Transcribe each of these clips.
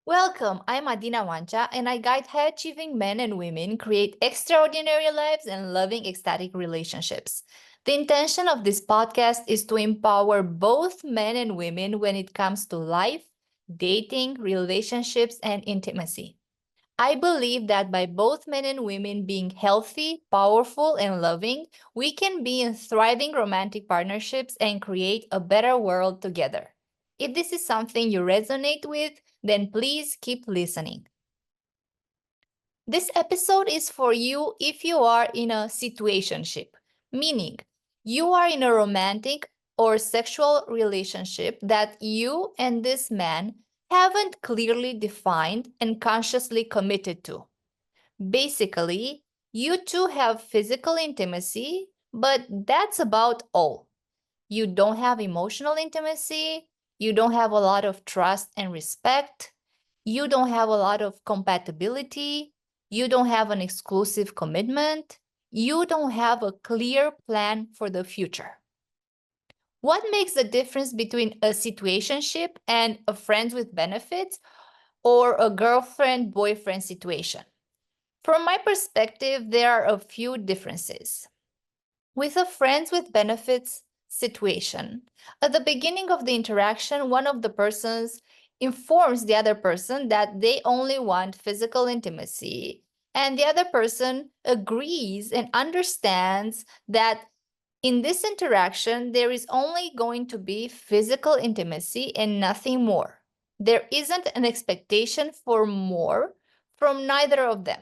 Welcome, I'm Adina Wancha, and I guide high-achieving men and women create extraordinary lives and loving, ecstatic relationships. The intention of this podcast is to empower both men and women when it comes to life, dating, relationships, and intimacy. I believe that by both men and women being healthy, powerful, and loving, we can be in thriving romantic partnerships and create a better world together. If this is something you resonate with, then please keep listening. This episode is for you if you are in a situationship, meaning you are in a romantic or sexual relationship that you and this man haven't clearly defined and consciously committed to. Basically, you two have physical intimacy, but that's about all. You don't have emotional intimacy, you don't have a lot of trust and respect, you don't have a lot of compatibility, you don't have an exclusive commitment, you don't have a clear plan for the future. What makes the difference between a situationship and a friends with benefits or a girlfriend-boyfriend situation? From my perspective, there are a few differences. With a friends with benefits situation, at the beginning of the interaction, one of the persons informs the other person that they only want physical intimacy, and the other person agrees and understands that in this interaction, there is only going to be physical intimacy and nothing more. There isn't an expectation for more from neither of them.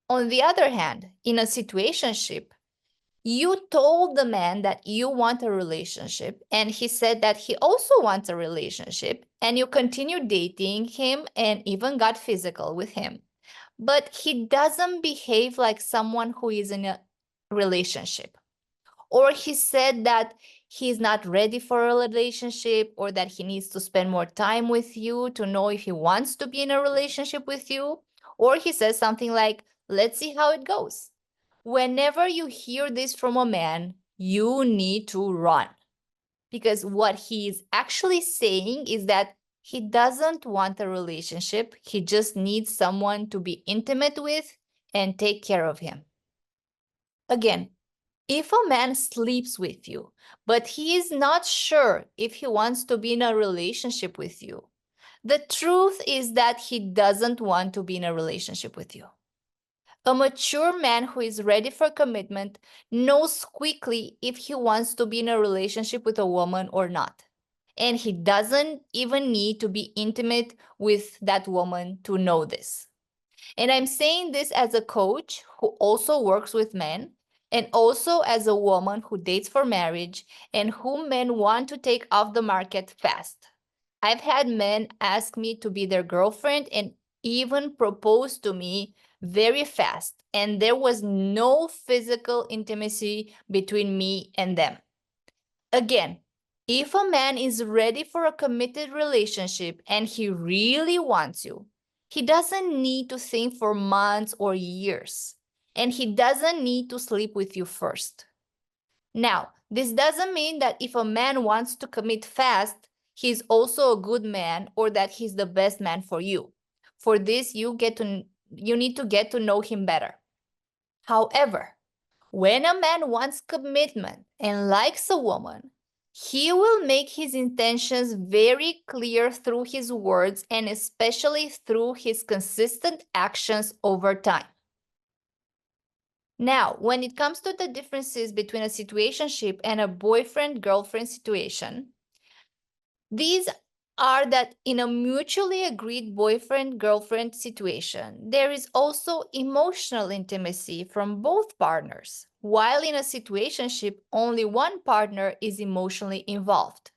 On the other hand, in a situationship, you told the man that you want a relationship, and he said that he also wants a relationship, and you continued dating him and even got physical with him. But he doesn't behave like someone who is in a relationship. Or he said that he's not ready for a relationship, or that he needs to spend more time with you to know if he wants to be in a relationship with you. Or he says something like, let's see how it goes. Whenever you hear this from a man, you need to run. Because what he is actually saying is that he doesn't want a relationship. He just needs someone to be intimate with and take care of him. Again, if a man sleeps with you, but he is not sure if he wants to be in a relationship with you, the truth is that he doesn't want to be in a relationship with you. A mature man who is ready for commitment knows quickly if he wants to be in a relationship with a woman or not. And he doesn't even need to be intimate with that woman to know this. And I'm saying this as a coach who also works with men, and also as a woman who dates for marriage and whom men want to take off the market fast. I've had men ask me to be their girlfriend and even propose to me very fast, and there was no physical intimacy between me and them. Again, if a man is ready for a committed relationship and he really wants you, he doesn't need to think for months or years, and he doesn't need to sleep with you first. Now, this doesn't mean that if a man wants to commit fast, he's also a good man or that he's the best man for you. For this, you need to get to know him better. However, when a man wants commitment and likes a woman, he will make his intentions very clear through his words and especially through his consistent actions over time. Now, when it comes to the differences between a situationship and a boyfriend-girlfriend situation, these are that in a mutually agreed boyfriend-girlfriend situation, there is also emotional intimacy from both partners, while in a situationship, only one partner is emotionally involved.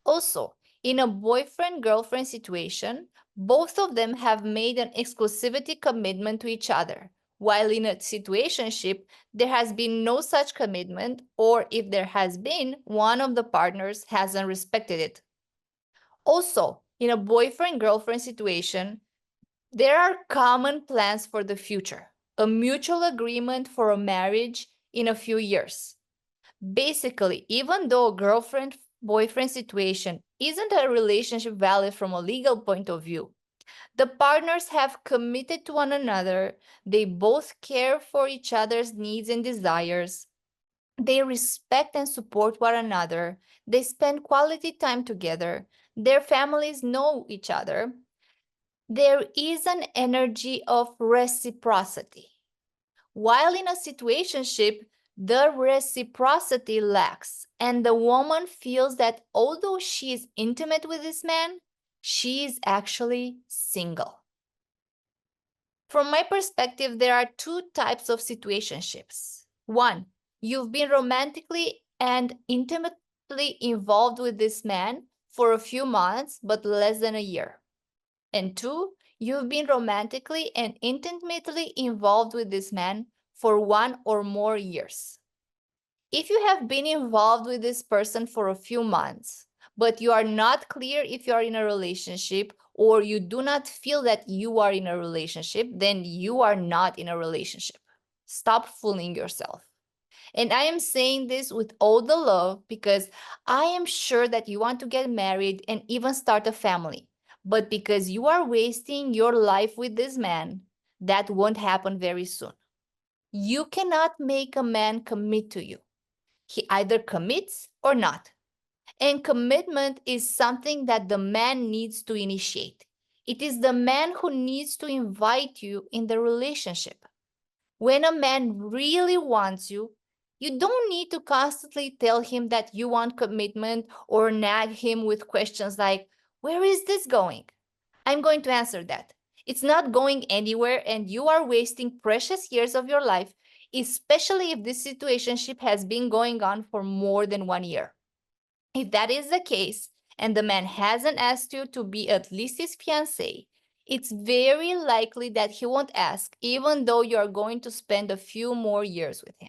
Also, in a boyfriend-girlfriend situation, both of them have made an exclusivity commitment to each other, while in a situationship, there has been no such commitment, or if there has been, one of the partners hasn't respected it. Also, in a boyfriend-girlfriend situation, there are common plans for the future, a mutual agreement for a marriage in a few years. Basically, even though a girlfriend-boyfriend situation isn't a relationship valid from a legal point of view. The partners have committed to one another. They both care for each other's needs and desires. They respect and support one another. They spend quality time together. Their families know each other. There is an energy of reciprocity. While in a situationship, the reciprocity lacks, and the woman feels that although she is intimate with this man, she is actually single. From my perspective, there are two types of situationships. One, you've been romantically and intimately involved with this man for a few months, but less than a year. And two, you've been romantically and intimately involved with this man for 1 or more years. If you have been involved with this person for a few months, but you are not clear if you are in a relationship or you do not feel that you are in a relationship, then you are not in a relationship. Stop fooling yourself. And I am saying this with all the love because I am sure that you want to get married and even start a family. But because you are wasting your life with this man, that won't happen very soon. You cannot make a man commit to you. He either commits or not. And commitment is something that the man needs to initiate. It is the man who needs to invite you in the relationship. When a man really wants you, you don't need to constantly tell him that you want commitment or nag him with questions like, "Where is this going?" I'm going to answer that. It's not going anywhere, and you are wasting precious years of your life, especially if this situationship has been going on for more than 1 year. If that is the case, and the man hasn't asked you to be at least his fiancé, it's very likely that he won't ask, even though you are going to spend a few more years with him.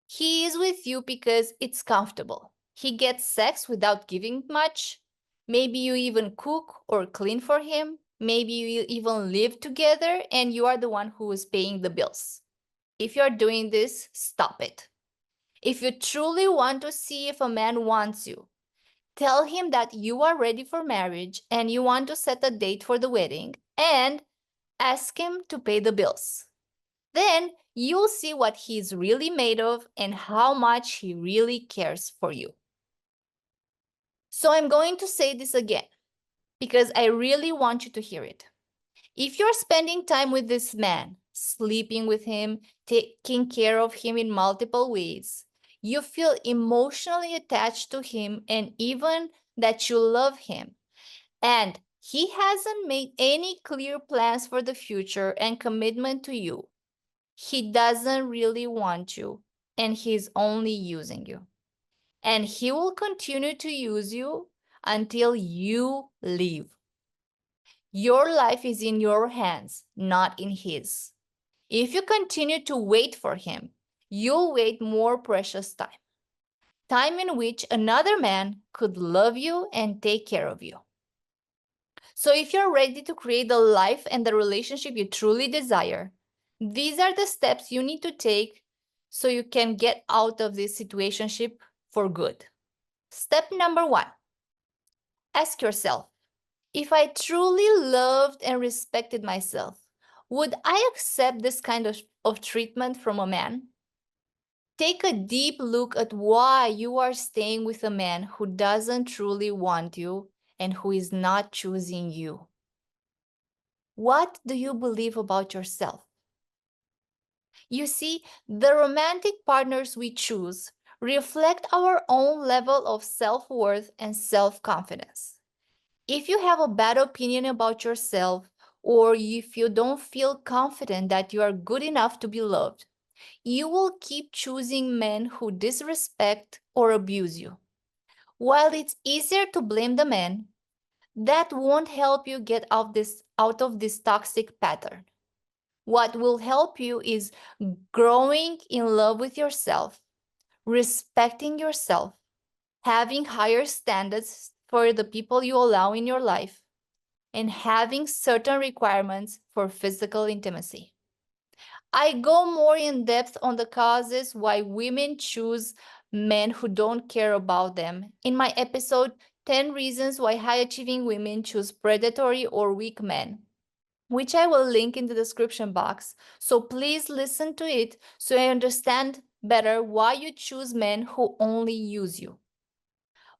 He is with you because it's comfortable. He gets sex without giving much. Maybe you even cook or clean for him. Maybe you even live together and you are the one who is paying the bills. If you're doing this, stop it. If you truly want to see if a man wants you, tell him that you are ready for marriage and you want to set a date for the wedding and ask him to pay the bills. Then you'll see what he's really made of and how much he really cares for you. So I'm going to say this again because I really want you to hear it. If you're spending time with this man, sleeping with him, taking care of him in multiple ways, you feel emotionally attached to him and even that you love him, and he hasn't made any clear plans for the future and commitment to you, he doesn't really want you and he's only using you. And he will continue to use you until you leave. Your life is in your hands, not in his. If you continue to wait for him, you'll wait more precious time. Time in which another man could love you and take care of you. So if you're ready to create the life and the relationship you truly desire, these are the steps you need to take so you can get out of this situationship for good. Step number 1, ask yourself, if I truly loved and respected myself, would I accept this kind of treatment from a man? Take a deep look at why you are staying with a man who doesn't truly want you and who is not choosing you. What do you believe about yourself? You see, the romantic partners we choose reflect our own level of self-worth and self-confidence. If you have a bad opinion about yourself, or if you don't feel confident that you are good enough to be loved, you will keep choosing men who disrespect or abuse you. While it's easier to blame the man, that won't help you get out of this toxic pattern. What will help you is growing in love with yourself, respecting yourself, having higher standards for the people you allow in your life, and having certain requirements for physical intimacy. I go more in depth on the causes why women choose men who don't care about them in my episode 10 reasons why high-achieving women choose predatory or weak men, which I will link in the description box. So please listen to it so I understand better why you choose men who only use you.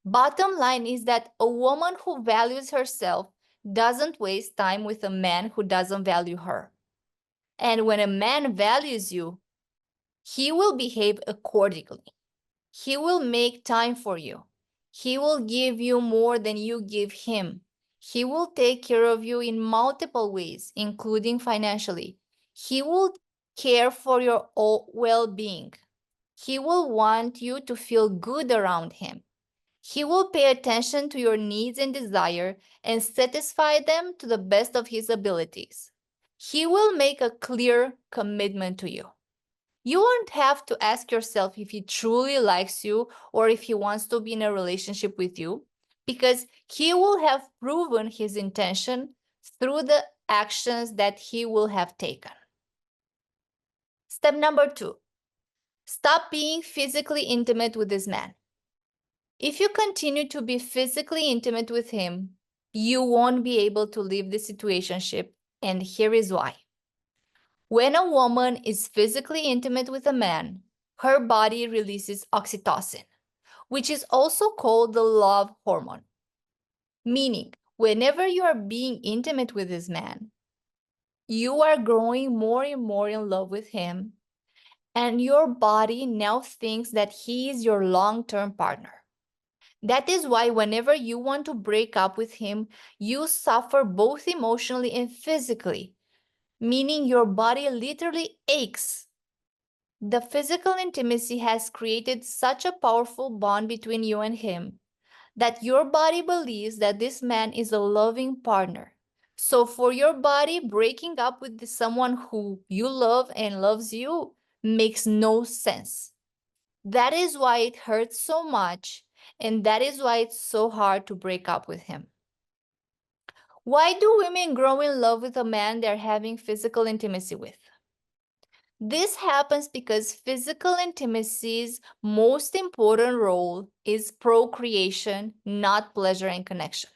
Bottom line is that a woman who values herself doesn't waste time with a man who doesn't value her. And when a man values you, he will behave accordingly. He will make time for you. He will give you more than you give him. He will take care of you in multiple ways, including financially. He will care for your well-being. He will want you to feel good around him. He will pay attention to your needs and desire and satisfy them to the best of his abilities. He will make a clear commitment to you. You won't have to ask yourself if he truly likes you or if he wants to be in a relationship with you, because he will have proven his intention through the actions that he will have taken. Step number 2, stop being physically intimate with this man. If you continue to be physically intimate with him, you won't be able to leave the situationship, and here is why. When a woman is physically intimate with a man, her body releases oxytocin, which is also called the love hormone. Meaning, whenever you are being intimate with this man, you are growing more and more in love with him, and your body now thinks that he is your long-term partner. That is why whenever you want to break up with him, you suffer both emotionally and physically, meaning your body literally aches. The physical intimacy has created such a powerful bond between you and him that your body believes that this man is a loving partner. So for your body, breaking up with someone who you love and loves you makes no sense. That is why it hurts so much, and that is why it's so hard to break up with him. Why do women grow in love with a man they're having physical intimacy with? This happens because physical intimacy's most important role is procreation, not pleasure and connection.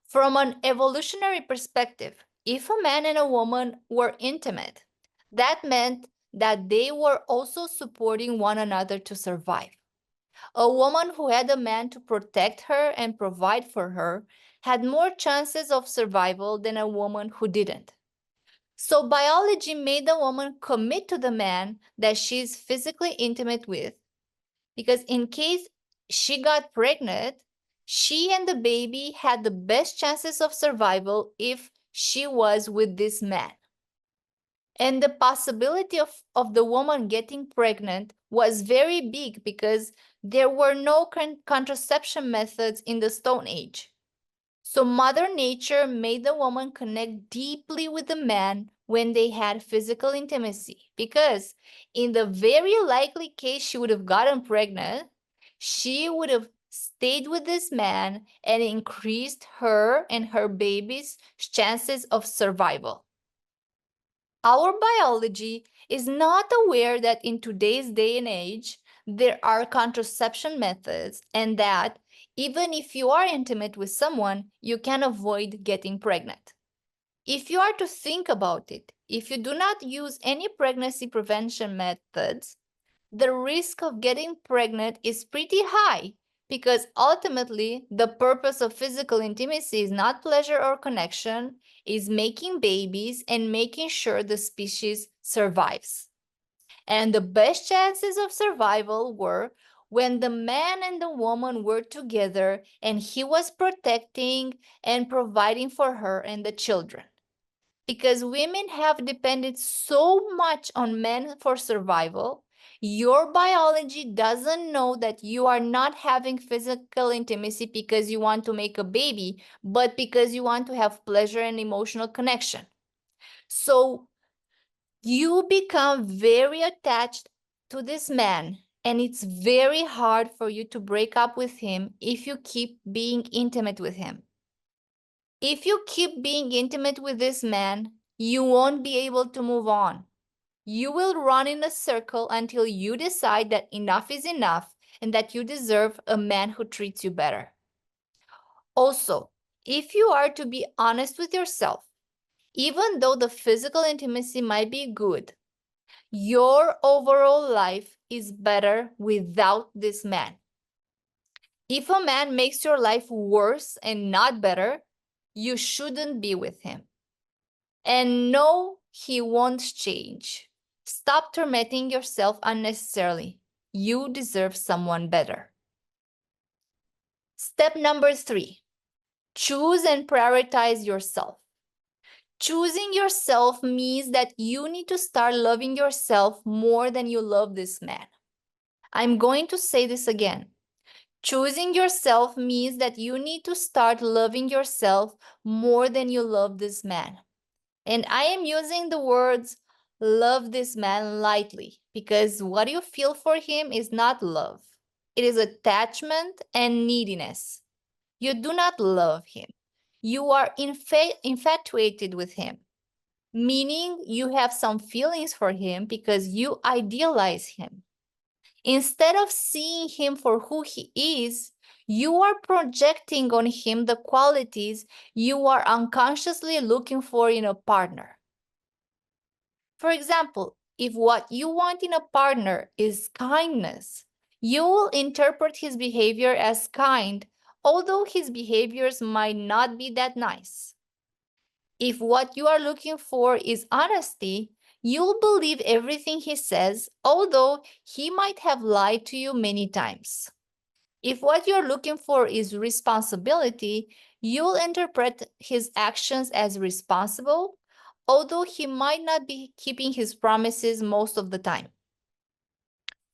From an evolutionary perspective, if a man and a woman were intimate, that meant that they were also supporting one another to survive. A woman who had a man to protect her and provide for her had more chances of survival than a woman who didn't. So biology made the woman commit to the man that she's physically intimate with, because in case she got pregnant, she and the baby had the best chances of survival if she was with this man. And the possibility of the woman getting pregnant was very big because there were no contraception methods in the Stone Age. So Mother Nature made the woman connect deeply with the man when they had physical intimacy, because in the very likely case she would have gotten pregnant, she would have stayed with this man and increased her and her baby's chances of survival. Our biology is not aware that in today's day and age, there are contraception methods, and that even if you are intimate with someone, you can avoid getting pregnant. If you are to think about it, if you do not use any pregnancy prevention methods, the risk of getting pregnant is pretty high, because ultimately the purpose of physical intimacy is not pleasure or connection, is making babies and making sure the species survives. And the best chances of survival were when the man and the woman were together and he was protecting and providing for her and the children. Because women have depended so much on men for survival, your biology doesn't know that you are not having physical intimacy because you want to make a baby, but because you want to have pleasure and emotional connection. So you become very attached to this man, and it's very hard for you to break up with him if you keep being intimate with him. If you keep being intimate with this man, you won't be able to move on. You will run in a circle until you decide that enough is enough and that you deserve a man who treats you better. Also, if you are to be honest with yourself, even though the physical intimacy might be good, your overall life is better without this man. If a man makes your life worse and not better, you shouldn't be with him. And no, he won't change. Stop tormenting yourself unnecessarily. You deserve someone better. Step number 3, choose and prioritize yourself. Choosing yourself means that you need to start loving yourself more than you love this man. I'm going to say this again. Choosing yourself means that you need to start loving yourself more than you love this man. And I am using the words love this man lightly because what you feel for him is not love. It is attachment and neediness. You do not love him. You are infatuated with him, meaning you have some feelings for him because you idealize him. Instead of seeing him for who he is, you are projecting on him the qualities you are unconsciously looking for in a partner. For example, if what you want in a partner is kindness, you will interpret his behavior as kind, although his behaviors might not be that nice. If what you are looking for is honesty, you'll believe everything he says, although he might have lied to you many times. If what you're looking for is responsibility, you'll interpret his actions as responsible, although he might not be keeping his promises most of the time.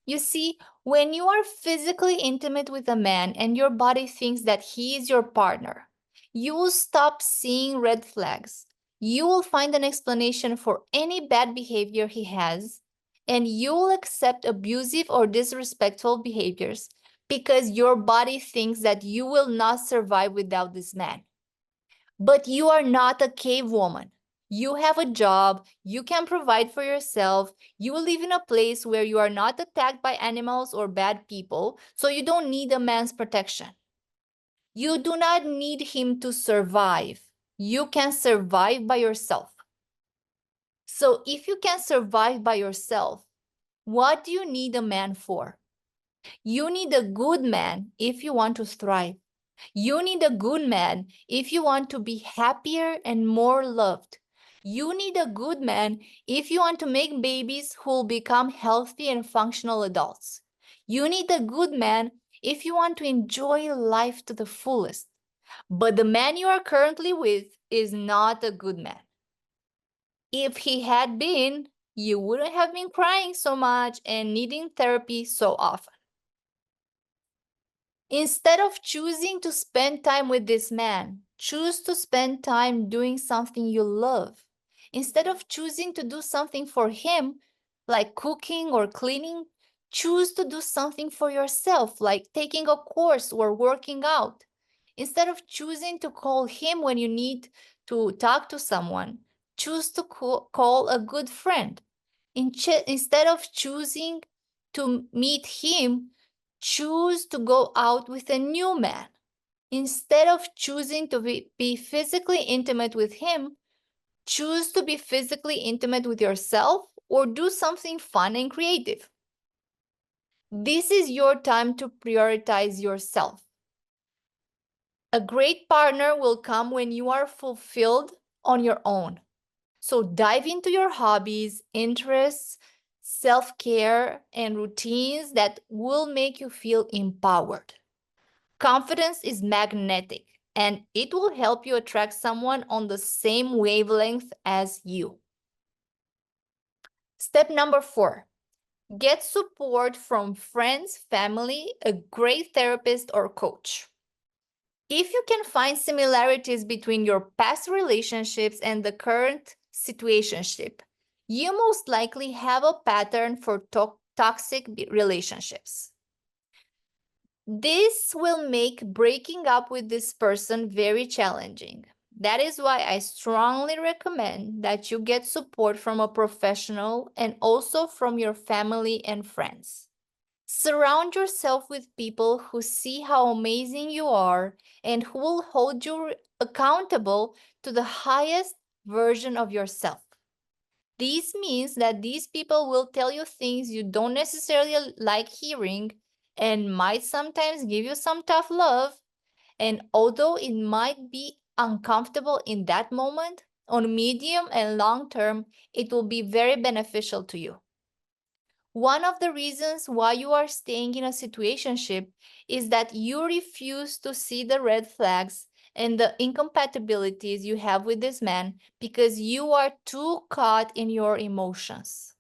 You see, when you are physically intimate with a man and your body thinks that he is your partner, you will stop seeing red flags. You will find an explanation for any bad behavior he has, and you will accept abusive or disrespectful behaviors because your body thinks that you will not survive without this man. But you are not a cave woman. You have a job, you can provide for yourself, you live in a place where you are not attacked by animals or bad people, so you don't need a man's protection. You do not need him to survive. You can survive by yourself. So if you can survive by yourself, what do you need a man for? You need a good man if you want to thrive. You need a good man if you want to be happier and more loved. You need a good man if you want to make babies who will become healthy and functional adults. You need a good man if you want to enjoy life to the fullest. But the man you are currently with is not a good man. If he had been, you wouldn't have been crying so much and needing therapy so often. Instead of choosing to spend time with this man, choose to spend time doing something you love. Instead of choosing to do something for him, like cooking or cleaning, choose to do something for yourself, like taking a course or working out. Instead of choosing to call him when you need to talk to someone, choose to call a good friend. Instead of choosing to meet him, choose to go out with a new man. Instead of choosing to be physically intimate with him, choose to be physically intimate with yourself or do something fun and creative. This is your time to prioritize yourself. A great partner will come when you are fulfilled on your own. So dive into your hobbies, interests, self-care, and routines that will make you feel empowered. Confidence is magnetic, and it will help you attract someone on the same wavelength as you. Step number 4, get support from friends, family, a great therapist, or coach. If you can find similarities between your past relationships and the current situationship, you most likely have a pattern for toxic relationships. This will make breaking up with this person very challenging. That is why I strongly recommend that you get support from a professional and also from your family and friends. Surround yourself with people who see how amazing you are and who will hold you accountable to the highest version of yourself. This means that these people will tell you things you don't necessarily like hearing and might sometimes give you some tough love. And although it might be uncomfortable in that moment, on medium and long term, it will be very beneficial to you. One of the reasons why you are staying in a situationship is that you refuse to see the red flags and the incompatibilities you have with this man because you are too caught in your emotions.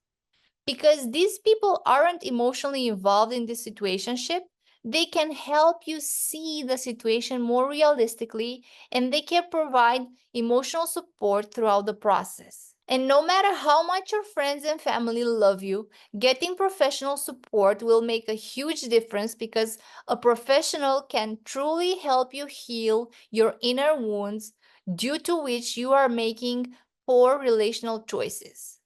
Because these people aren't emotionally involved in this situationship, they can help you see the situation more realistically and they can provide emotional support throughout the process. And no matter how much your friends and family love you, getting professional support will make a huge difference because a professional can truly help you heal your inner wounds due to which you are making poor relational choices.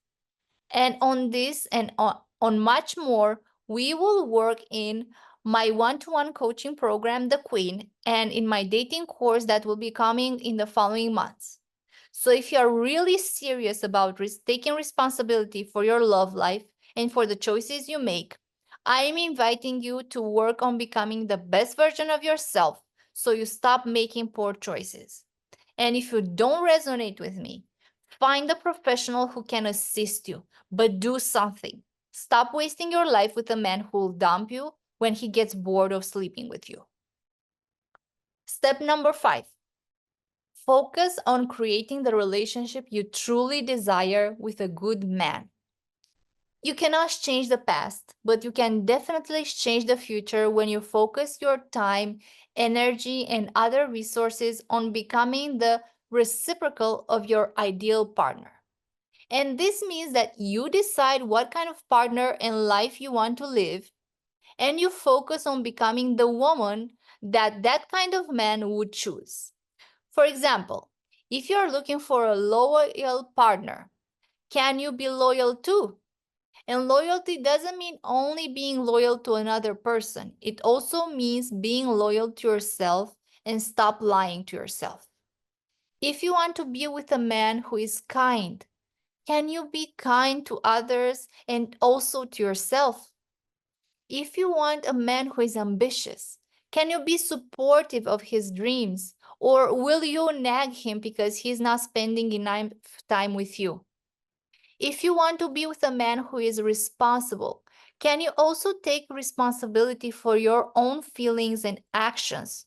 And on this and on much more, we will work in my one-to-one coaching program, The Queen, and in my dating course that will be coming in the following months. So if you are really serious about taking responsibility for your love life and for the choices you make, I am inviting you to work on becoming the best version of yourself so you stop making poor choices. And if you don't resonate with me, find a professional who can assist you, but do something. Stop wasting your life with a man who will dump you when he gets bored of sleeping with you. Step number 5. Focus on creating the relationship you truly desire with a good man. You cannot change the past, but you can definitely change the future when you focus your time, energy, and other resources on becoming the reciprocal of your ideal partner. And this means that you decide what kind of partner and life you want to live, and you focus on becoming the woman that that kind of man would choose. For example, if you're looking for a loyal partner, can you be loyal too? And loyalty doesn't mean only being loyal to another person. It also means being loyal to yourself and stop lying to yourself. If you want to be with a man who is kind, can you be kind to others and also to yourself? If you want a man who is ambitious, can you be supportive of his dreams? Or will you nag him because he's not spending enough time with you? If you want to be with a man who is responsible, can you also take responsibility for your own feelings and actions?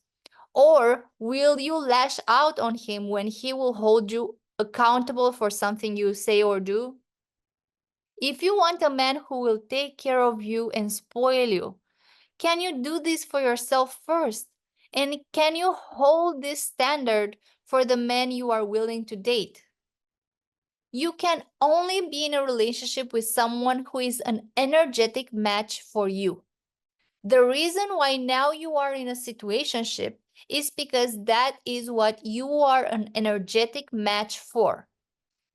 Or will you lash out on him when he will hold you accountable for something you say or do? If you want a man who will take care of you and spoil you, can you do this for yourself first? And can you hold this standard for the men you are willing to date? You can only be in a relationship with someone who is an energetic match for you. The reason why now you are in a situationship is because that is what you are an energetic match for.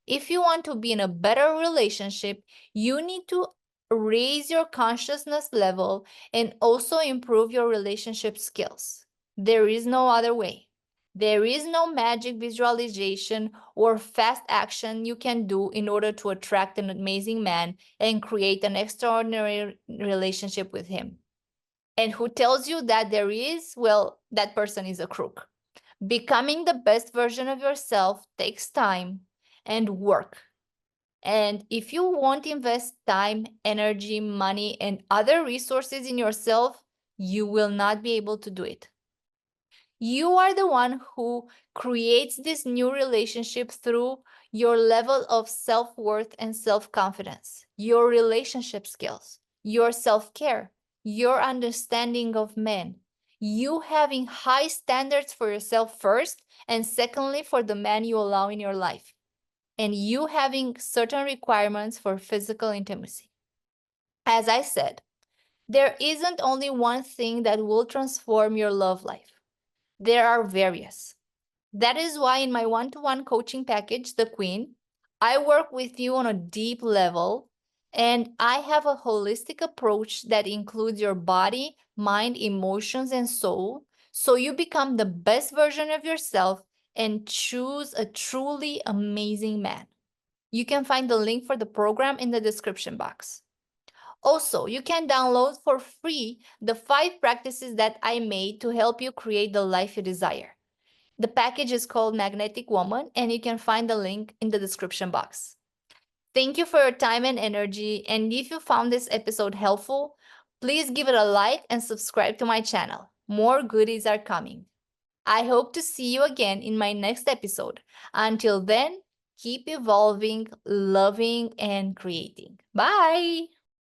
If you want to be in a better relationship, you need to raise your consciousness level and also improve your relationship skills. There is no other way. There is no magic visualization or fast action you can do in order to attract an amazing man and create an extraordinary relationship with him. And who tells you that there is, well, that person is a crook. Becoming the best version of yourself takes time and work. And if you won't invest time, energy, money, and other resources in yourself, you will not be able to do it. You are the one who creates this new relationship through your level of self-worth and self-confidence, your relationship skills, your self-care, your understanding of men, you having high standards for yourself first, and secondly, for the man you allow in your life, and you having certain requirements for physical intimacy. As I said, there isn't only one thing that will transform your love life. There are various. That is why in my one-to-one coaching package, The Queen, I work with you on a deep level And I have a holistic approach that includes your body, mind, emotions, and soul, so you become the best version of yourself and choose a truly amazing man. You can find the link for the program in the description box. Also, you can download for free the 5 practices that I made to help you create the life you desire. The package is called Magnetic Woman, and you can find the link in the description box. Thank you for your time and energy. And if you found this episode helpful, please give it a like and subscribe to my channel. More goodies are coming. I hope to see you again in my next episode. Until then, keep evolving, loving, and creating. Bye!